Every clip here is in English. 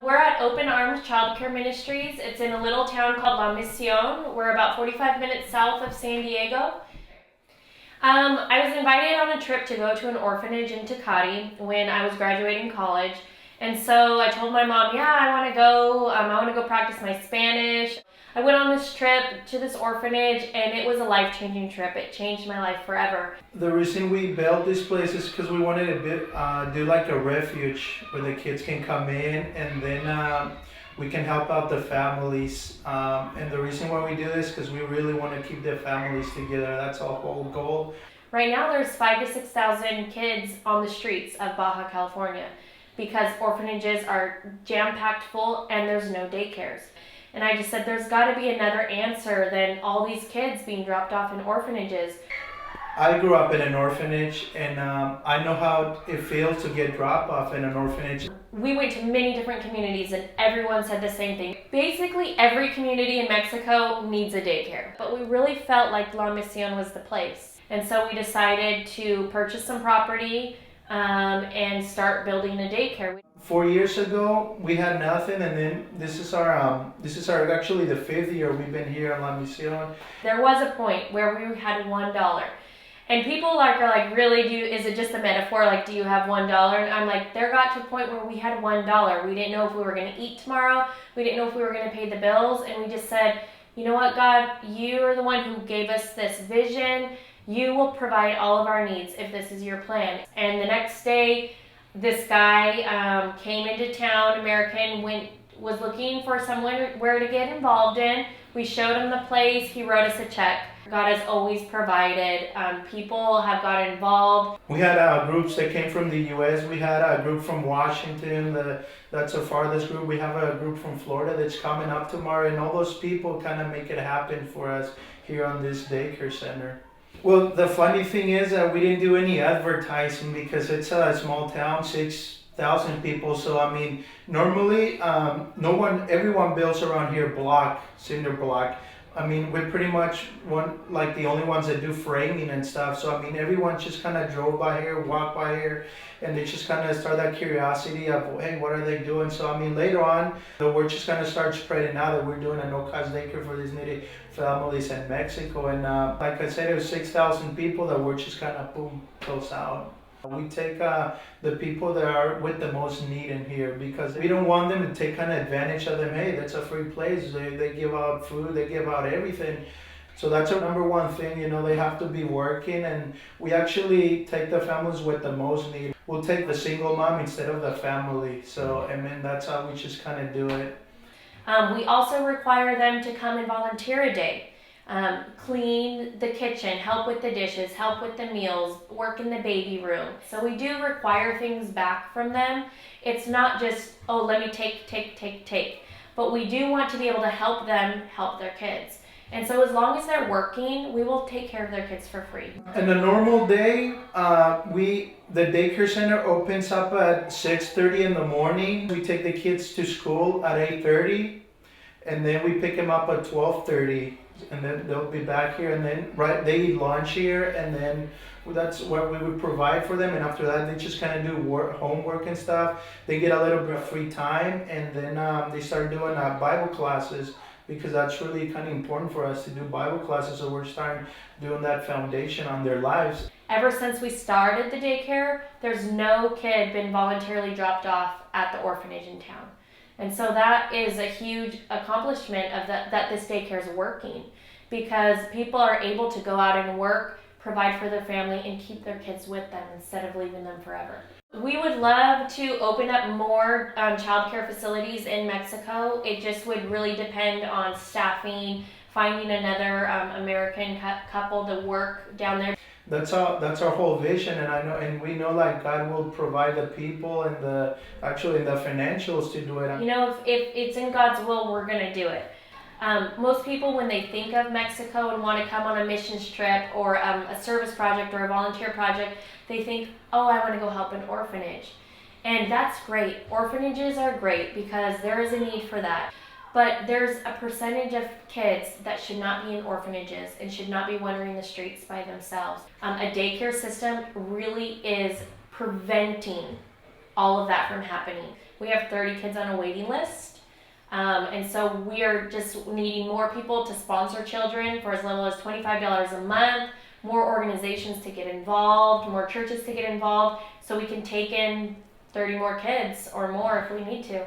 We're at OpenArms Child Care Ministries. It's in a little town called La Mision. We're about 45 minutes south of San Diego. I was invited on a trip to go to an orphanage in Tecate when I was graduating college. And so I told my mom, yeah, I want to go practice my Spanish. I went on this trip to this orphanage and it was a life-changing trip. It changed my life forever. The reason we built this place is because we wanted to do like a refuge where the kids can come in and then we can help out the families. And the reason why we do this is because we really want to keep the families together. That's our whole goal. Right now there's 5,000 to 6,000 kids on the streets of Baja California because orphanages are jam-packed full and there's no daycares. And I just said there's got to be another answer than all these kids being dropped off in orphanages. I grew up in an orphanage and I know how it feels to get dropped off in an orphanage. We went to many different communities and everyone said the same thing. Basically every community in Mexico needs a daycare, but we really felt like La Mision was the place. And so we decided to purchase some property and start building a daycare. 4 years ago, we had nothing, and then this is our actually the 5th year we've been here in La Mision. There was a point where we had $1. And people are like, really, is it just a metaphor? Like, do you have $1? And I'm like, there got to a point where we had $1. We didn't know if we were going to eat tomorrow. We didn't know if we were going to pay the bills. And we just said, you know what, God, you are the one who gave us this vision. You will provide all of our needs if this is your plan. And the next day, this guy came into town, American, was looking for someone where to get involved in. We showed him the place. He wrote us a check. God has always provided. People have got involved. We had groups that came from the U.S. We had a group from Washington. That's the farthest group. We have a group from Florida that's coming up tomorrow. And all those people kind of make it happen for us here on this daycare center. Well, the funny thing is that we didn't do any advertising because it's a small town, 6,000 people. So I mean, normally everyone builds around here cinder block. I mean, we're pretty much the only ones that do framing and stuff. So I mean, everyone just kind of drove by here, walked by here, and they just kind of start that curiosity of, hey, what are they doing? So I mean, later on, the word just kind of starts spreading out that we're doing a no-cost daycare for these needy families in Mexico. And like I said, it was 6,000 people. The word just kind of boom goes out. We take the people that are with the most need in here because we don't want them to take kind of advantage of them. Hey, that's a free place. They give out food, they give out everything. So that's our number one thing, they have to be working, and we actually take the families with the most need. We'll take the single mom instead of the family. So, I mean, that's how we just kind of do it. We also require them to come and volunteer a day. Clean the kitchen, help with the dishes, help with the meals, work in the baby room. So we do require things back from them. It's not just, oh, let me take. But we do want to be able to help them help their kids. And so as long as they're working, we will take care of their kids for free. In a normal day, the daycare center opens up at 6:30 in the morning. We take the kids to school at 8:30, and then we pick them up at 12:30. And then they'll be back here, and then they eat lunch here, and then that's what we would provide for them. And after that, they just kind of do homework and stuff. They get a little bit of free time, and then they start doing Bible classes because that's really kind of important for us to do Bible classes. So we're starting doing that foundation on their lives. Ever since we started the daycare, there's no kid been voluntarily dropped off at the orphanage in town. And so that is a huge accomplishment of that this daycare is working because people are able to go out and work, provide for their family, and keep their kids with them instead of leaving them forever. We would love to open up more childcare facilities in Mexico. It just would really depend on staffing, finding another American couple to work down there. That's our whole vision, and we know like God will provide the people and the financials to do it. If it's in God's will, we're gonna do it. Most people, when they think of Mexico and want to come on a missions trip or a service project or a volunteer project, they think, oh, I want to go help an orphanage. And that's great. Orphanages are great because there is a need for that. But there's a percentage of kids that should not be in orphanages and should not be wandering the streets by themselves. A daycare system really is preventing all of that from happening. We have 30 kids on a waiting list. And so we are just needing more people to sponsor children for as little as $25 a month, more organizations to get involved, more churches to get involved, so we can take in 30 more kids or more if we need to.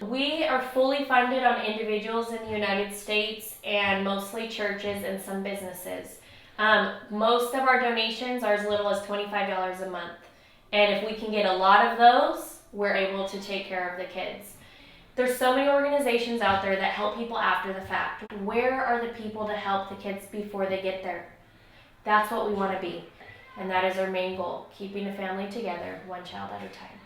We are fully funded on individuals in the United States and mostly churches and some businesses. Most of our donations are as little as $25 a month. And if we can get a lot of those, we're able to take care of the kids. There's so many organizations out there that help people after the fact. Where are the people to help the kids before they get there? That's what we want to be. And that is our main goal, keeping a family together, one child at a time.